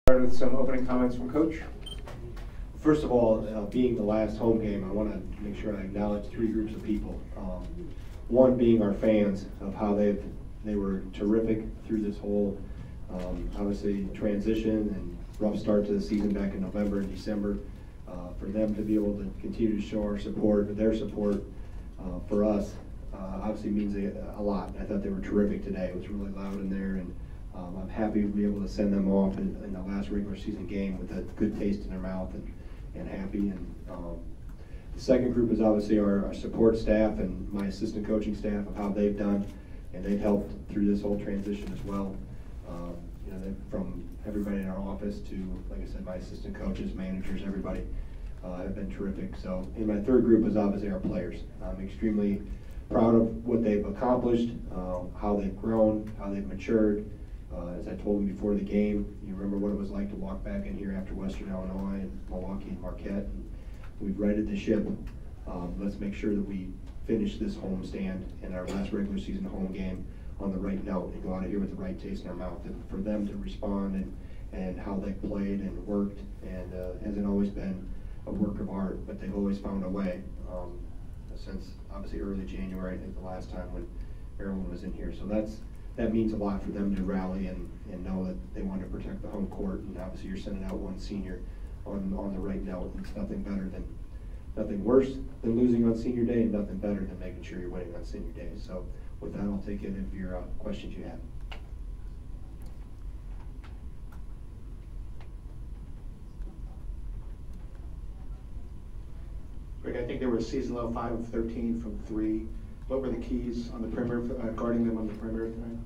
Start with some opening comments from Coach. First of all, being the last home game, I want to make sure I acknowledge three groups of people. One being our fans, of how they were terrific through this whole, obviously, transition and rough start to the season back in November and December. For them to be able to continue to show our support, their support for us, obviously means a lot. I thought they were terrific today. It was really loud in there, and I'm happy to be able to send them off in the last regular season game with a good taste in their mouth and happy. And the second group is obviously our support staff and my assistant coaching staff, of how they've done, and they've helped through this whole transition as well. From everybody in our office to, like I said, my assistant coaches, managers, everybody have been terrific. So, and my third group is obviously our players. I'm extremely proud of what they've accomplished, how they've grown, how they've matured. As I told them before the game, you remember what it was like to walk back in here after Western Illinois and Milwaukee and Marquette. And we've righted the ship. Let's make sure that we finish this homestand and our last regular season home game on the right note and go out of here with the right taste in our mouth. And for them to respond and how they played and worked, and hasn't always been a work of art, but they've always found a way since obviously early January, I think the last time when everyone was in here. So that means a lot for them to rally and know that they want to protect the home court. And obviously you're sending out one senior on the right note. It's nothing worse than losing on senior day, and nothing better than making sure you're winning on senior day. So with that, I'll take any of your questions you have. Greg, I think they were season low 5 of 13 from 3. What were the keys on the perimeter, guarding them on the perimeter tonight?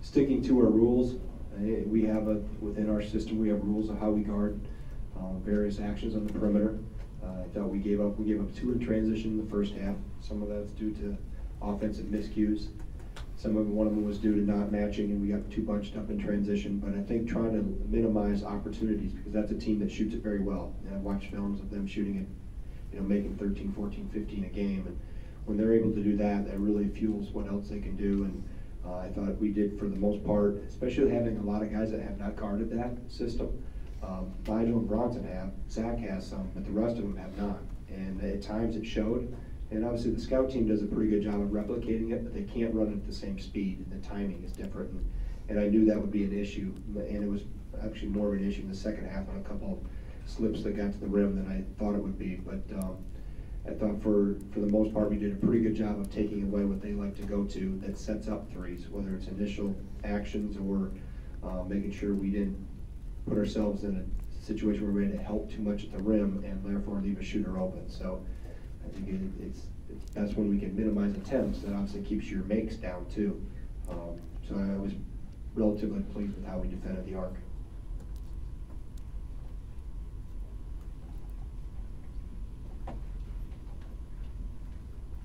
Sticking to our rules. We have within our system, we have rules of how we guard various actions on the perimeter. I thought we gave up 2 in transition in the first half. Some of that's due to offensive miscues. One of them was due to not matching, and we got too bunched up in transition. But I think trying to minimize opportunities, because that's a team that shoots it very well. And I've watched films of them shooting it, making 13, 14, 15 a game. And when they're able to do that, that really fuels what else they can do. And I thought we did for the most part, especially having a lot of guys that have not guarded that system. Nigel and Bronson have, Zach has some, but the rest of them have not. And at times it showed. And obviously the scout team does a pretty good job of replicating it, but they can't run it at the same speed. The timing is different. And I knew that would be an issue. And it was actually more of an issue in the second half on a couple of slips that got to the rim than I thought it would be. But I thought for the most part we did a pretty good job of taking away what they like to go to that sets up threes, whether it's initial actions or making sure we didn't put ourselves in a situation where we had to help too much at the rim and therefore leave a shooter open. So I think it's best when we can minimize attempts. That obviously keeps your makes down too. So I was relatively pleased with how we defended the arc.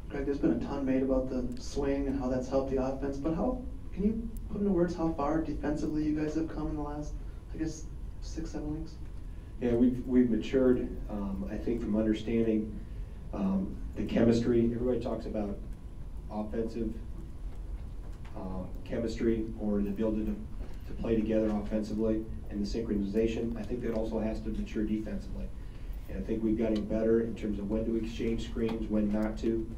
Greg, there's been a ton made about the swing and how that's helped the offense, but how can you put into words how far defensively you guys have come in the last, I guess, 6-7 weeks? Yeah, we've matured. I think from understanding the chemistry. Everybody talks about offensive chemistry or the ability to play together offensively and the synchronization. I think that also has to mature defensively. And I think we've gotten better in terms of when to exchange screens, when not to.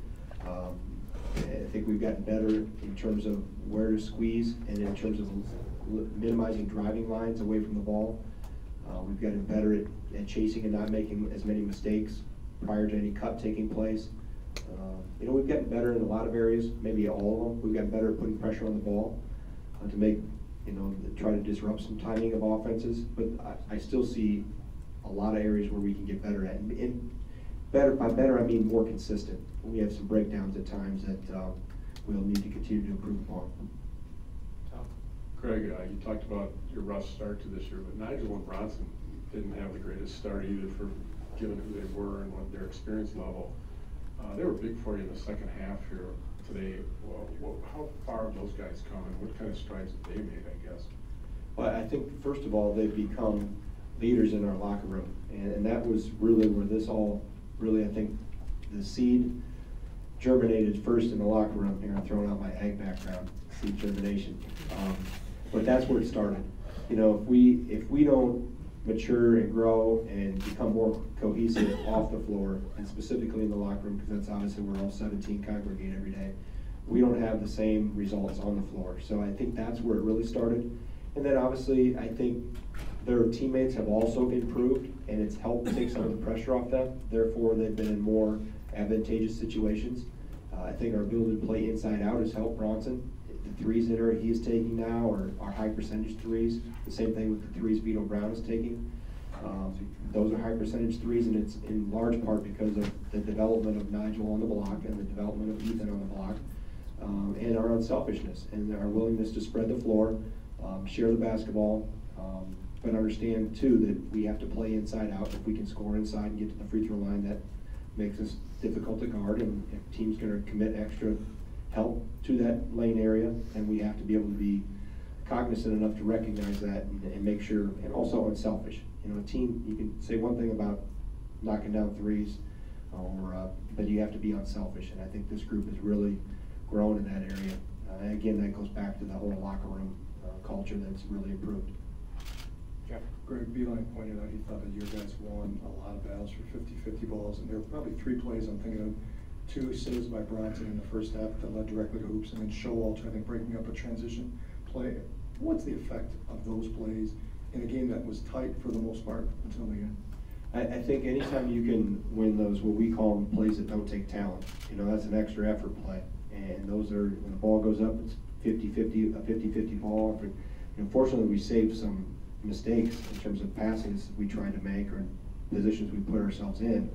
I think we've gotten better in terms of where to squeeze and in terms of minimizing driving lines away from the ball. We've gotten better at chasing and not making as many mistakes prior to any cut taking place. We've gotten better in a lot of areas, maybe all of them. We've gotten better at putting pressure on the ball to make, try to disrupt some timing of offenses. But I still see a lot of areas where we can get better at. And by better, I mean more consistent. We have some breakdowns at times that we'll need to continue to improve upon. Greg, you talked about your rough start to this year, but Nigel and Bronson didn't have the greatest start either, for given who they were and what their experience level. They were big for you in the second half here today. Well, how far have those guys come, and what kind of strides have they made, I guess? Well, I think, first of all, they've become leaders in our locker room, and that was really where this all really, I think, the seed germinated first in the locker room. Here, I'm throwing out my ag background, seed germination. But that's where it started. you know, if we don't mature and grow and become more cohesive off the floor, and specifically in the locker room, because that's obviously where all 17 congregate every day, we don't have the same results on the floor. So I think that's where it really started. And then obviously, I think their teammates have also improved, and it's helped take some of the pressure off them. Therefore, they've been in more advantageous situations. I think our ability to play inside out has helped Bronson. The threes that he is taking now are high percentage threes. The same thing with the threes Vito Brown is taking. Those are high percentage threes, and it's in large part because of the development of Nigel on the block and the development of Ethan on the block, and our unselfishness and our willingness to spread the floor, share the basketball, but understand too that we have to play inside out. If we can score inside and get to the free throw line, that makes us difficult to guard, and if teams going to commit extra help to that lane area, and we have to be able to be cognizant enough to recognize that and make sure, and also unselfish. You know, a team, you can say one thing about knocking down threes, but you have to be unselfish, and I think this group has really grown in that area. And again, that goes back to the whole locker room culture that's really improved. Greg Beeline pointed out he thought that your guys won a lot of battles for 50-50 balls, and there were probably 3 plays I'm thinking of. 2 saves by Bronson in the first half that led directly to hoops, and then Showalter, I think, breaking up a transition play. What's the effect of those plays in a game that was tight for the most part until the end? I think anytime you can win those, what we call them plays that don't take talent, you know, that's an extra effort play. And those are, when the ball goes up, it's 50-50, a 50-50 ball. Unfortunately, we saved some mistakes in terms of passes we tried to make or positions we put ourselves in.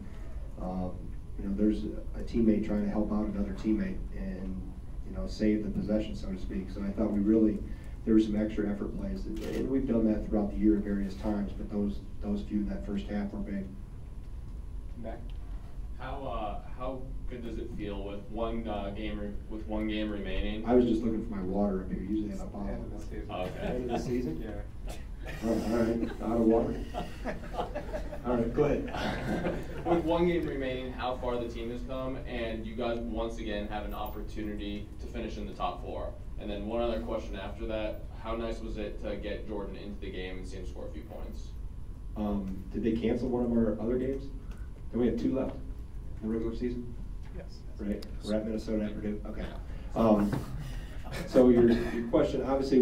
You know, there's a teammate trying to help out another teammate and, you know, save the possession, so to speak. So I thought there were some extra effort plays, and we've done that throughout the year at various times, but those few in that first half were big. Back. How good does it feel with one game remaining? I was just looking for my water up here. Usually I have a bottle. Okay. End of the season? Yeah. Oh, all right, out of water. All right, go ahead. With one game remaining, how far the team has come, and you guys once again have an opportunity to finish in the top 4. And then one other question after that: how nice was it to get Jordan into the game and see him score a few points? Did they cancel one of our other games? And we have 2 left in the regular season? Yes. Right, we're at Minnesota at Purdue, okay. So your question, obviously,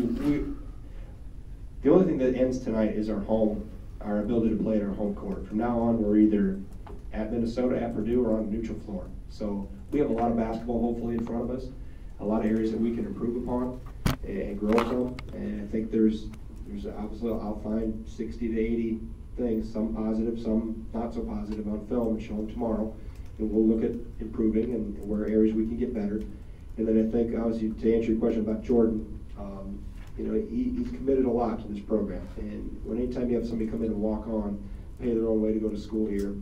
the only thing that ends tonight is our ability to play at our home court. From now on, we're either at Minnesota, at Purdue, or on a neutral floor. So we have a lot of basketball hopefully in front of us, a lot of areas that we can improve upon and grow from. And I think there's obviously, I'll find 60 to 80 things, some positive, some not so positive on film, and show them tomorrow. And we'll look at improving and where areas we can get better. And then I think, obviously, to answer your question about Jordan, you know, he's committed a lot to this program. And anytime you have somebody come in and walk on, pay their own way to go to school here,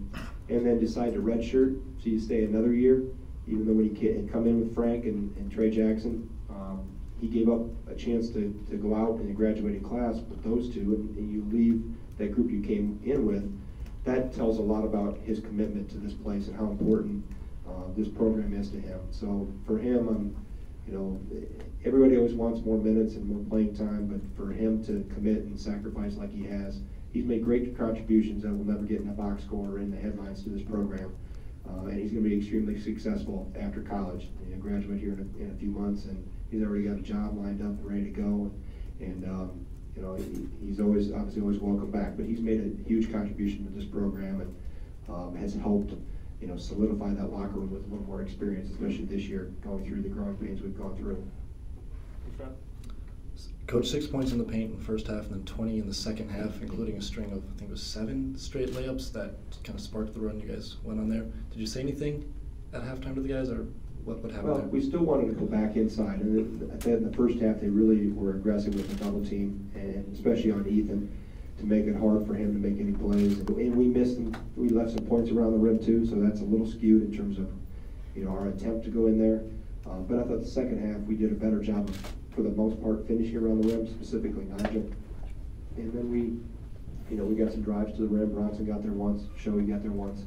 and then decide to redshirt, so you stay another year, even though when he come in with Frank and Trey Jackson, he gave up a chance to go out in the graduating class with those 2, and you leave that group you came in with. That tells a lot about his commitment to this place and how important this program is to him. So for him, you know, everybody always wants more minutes and more playing time, but for him to commit and sacrifice like he has, he's made great contributions that will never get in a box score or in the headlines to this program. And he's going to be extremely successful after college. He'll graduate here in a few months, and he's already got a job lined up and ready to go. And you know, he's obviously always welcome back. But he's made a huge contribution to this program and has helped, you know, solidify that locker room with a little more experience, especially this year, going through the growing pains we've gone through. Coach, 6 points in the paint in the first half and then 20 in the second half, including a string of, I think it was 7 straight layups that kind of sparked the run you guys went on there. Did you say anything at halftime to the guys, or what happened Well, there? we still wanted to go back inside, and in the first half they really were aggressive with the double team, and especially on Ethan, to make it hard for him to make any plays. And we missed him. We left some points around the rim too, so that's a little skewed in terms of, you know, our attempt to go in there. But I thought the second half we did a better job of, for the most part, finishing around the rim, specifically Nigel. And then we got some drives to the rim. Bronson got there once. Shoei got there once.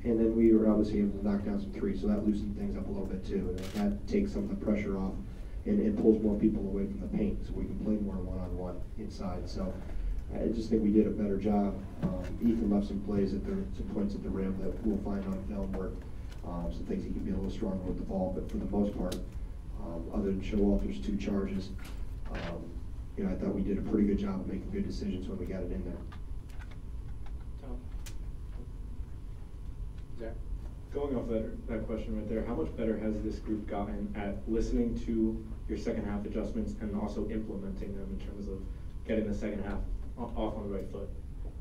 And then we were obviously able to knock down some threes, so that loosened things up a little bit too. And that takes some of the pressure off and pulls more people away from the paint, so we can play more one-on-one inside. So I just think we did a better job. Ethan left some plays some points at the rim that we'll find on film where some things he can be a little stronger with the ball, but for the most part, other than Showalter's 2 charges, I thought we did a pretty good job of making good decisions when we got it in there. Tom? Zach? Going off that question right there, how much better has this group gotten at listening to your second half adjustments and also implementing them in terms of getting the second half off on the right foot?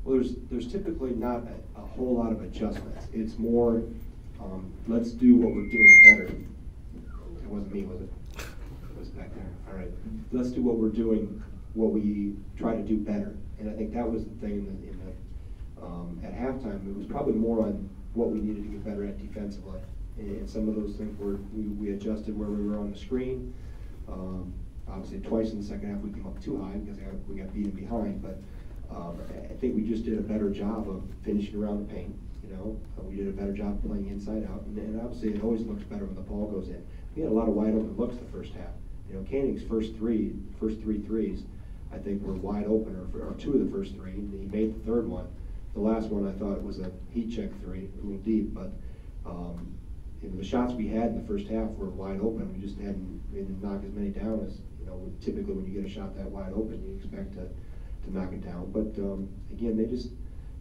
Well, there's typically not a whole lot of adjustments. It's more, let's do what we're doing better. It wasn't me, was it? It was back there. All right. Let's do what we're doing, what we try to do better. And I think that was the thing at halftime. It was probably more on what we needed to get better at defensively. And some of those things we adjusted where we were on the screen. Obviously, twice in the second half we came up too high because we got beaten behind. But I think we just did a better job of finishing around the paint. We did a better job playing inside out, and obviously it always looks better when the ball goes in. We had a lot of wide open looks the first half. Koenig's first three threes, I think were wide open, or 2 of the first 3. And he made the 3rd one. The last one I thought was a heat check 3, a little deep, but the shots we had in the first half were wide open. We just didn't knock as many down as typically when you get a shot that wide open, you expect to knock it down. But again,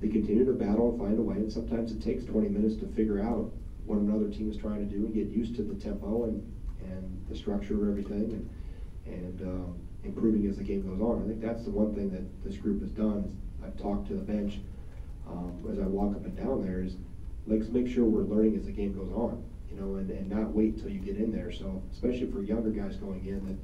they continue to battle and find a way, and sometimes it takes 20 minutes to figure out what another team is trying to do and get used to the tempo and the structure of everything and improving as the game goes on. I think that's the one thing that this group has done. I've talked to the bench as I walk up and down there is let's make sure we're learning as the game goes on, and not wait till you get in there. So especially for younger guys going in, that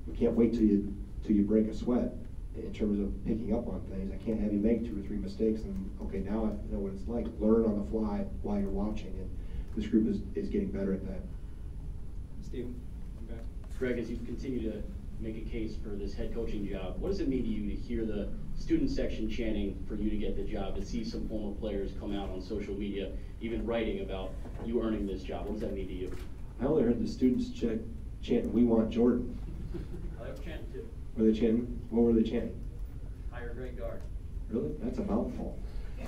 you can't wait till you break a sweat in terms of picking up on things. I can't have you make 2 or 3 mistakes and okay, now I know what it's like. Learn on the fly while you're watching, and this group is getting better at that. Steven, I'm back. Greg, as you continue to make a case for this head coaching job, what does it mean to you to hear the student section chanting for you to get the job, to see some former players come out on social media, even writing about you earning this job? What does that mean to you? I only heard the students chant, "We want Jordan." I have chanted too. Were they chanting? What were they chanting? Hire Greg Gard. Really? That's a mouthful. I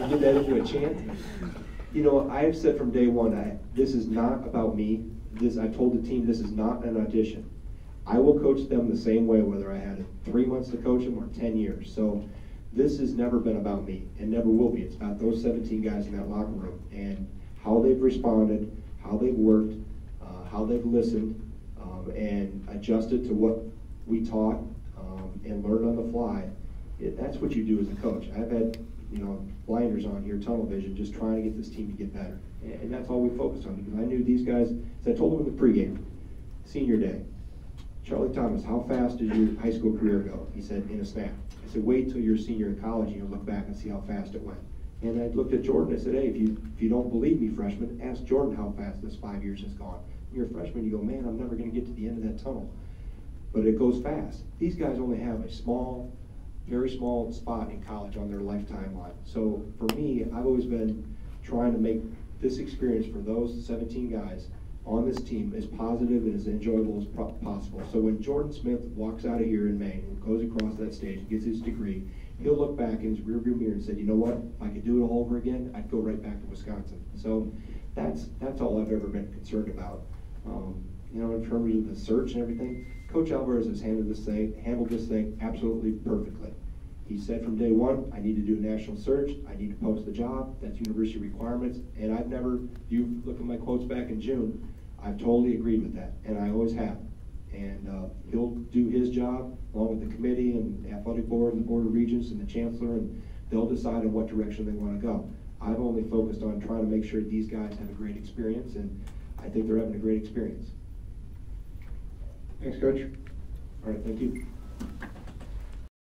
get that into a chant. I have said from day one, this is not about me. I told the team this is not an audition. I will coach them the same way whether I had 3 months to coach them or 10 years. So this has never been about me and never will be. It's about those 17 guys in that locker room and how they've responded, how they've worked, how they've listened, and adjusted to what we taught and learned on the fly. That's what you do as a coach. I've had blinders on here, tunnel vision, just trying to get this team to get better. And that's all we focused on because I knew these guys, as I told them in the pregame, senior day, Charlie Thomas, how fast did your high school career go? He said, in a snap. I said, wait till you're a senior in college and you'll look back and see how fast it went. And I looked at Jordan and I said, hey, if you don't believe me, freshman, ask Jordan how fast this 5 years has gone. When you're a freshman, you go, man, I'm never going to get to the end of that tunnel. But it goes fast. These guys only have a small, very small spot in college on their lifetime line. So for me, I've always been trying to make this experience for those 17 guys on this team as positive and as enjoyable as possible. So when Jordan Smith walks out of here in May and goes across that stage and gets his degree, he'll look back in his rearview mirror and say, you know what, if I could do it all over again, I'd go right back to Wisconsin. So that's all I've ever been concerned about. In terms of the search and everything, Coach Alvarez has handled this thing absolutely perfectly. He said from day one, I need to do a national search, I need to post the job, that's university requirements, and I've never, you look at my quotes back in June, I've totally agreed with that, and I always have. And he'll do his job, along with the committee and the athletic board and the board of regents and the chancellor, and they'll decide in what direction they want to go. I've only focused on trying to make sure these guys have a great experience, and I think they're having a great experience. Thanks, Coach. All right, thank you.